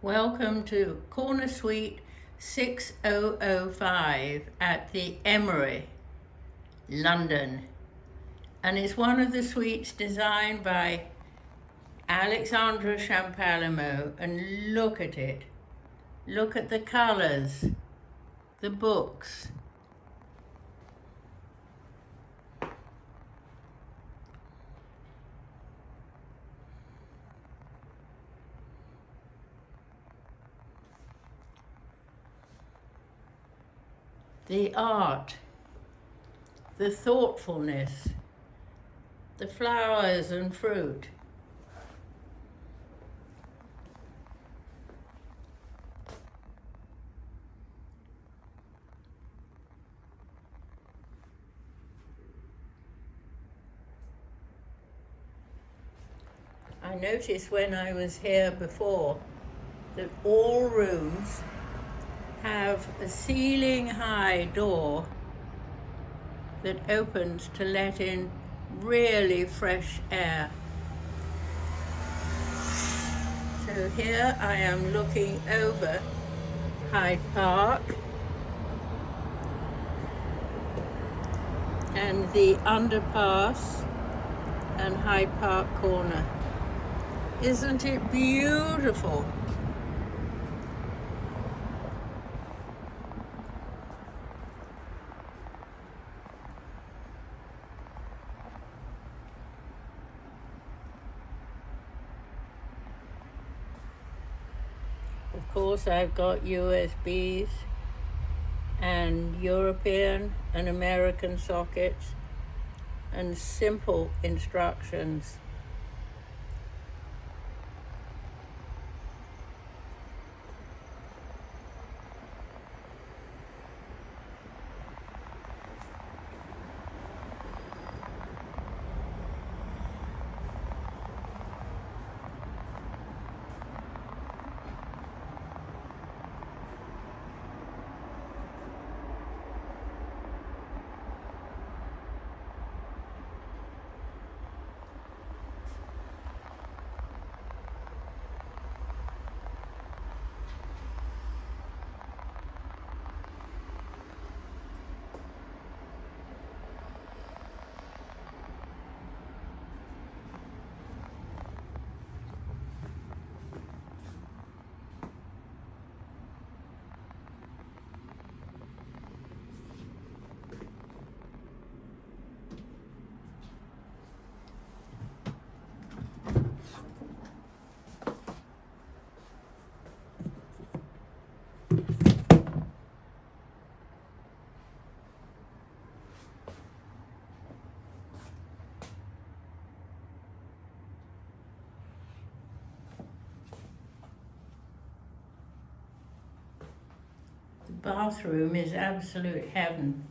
Welcome to Corner Suite 6005 at the Emory, London. And it's one of the suites designed by Alexandra Champalimaud. And look at it. Look at the colors, the books. The art, the thoughtfulness, the flowers and fruit. I noticed when I was here before that all rooms have a ceiling-high door that opens to let in really fresh air. So here I am looking over Hyde Park and the underpass and Hyde Park Corner. Isn't it beautiful? Of course, I've got USBs and European and American sockets and simple instructions. The bathroom is absolute heaven.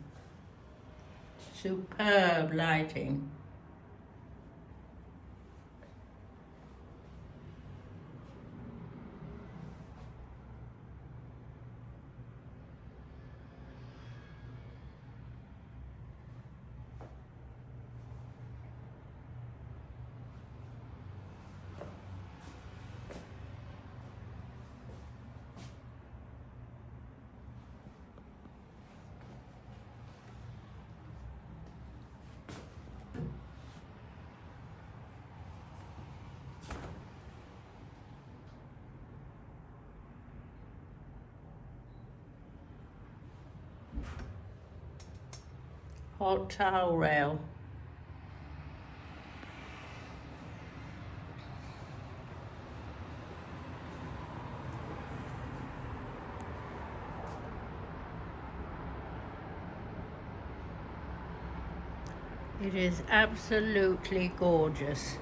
Superb lighting. Hot towel rail. It is absolutely gorgeous.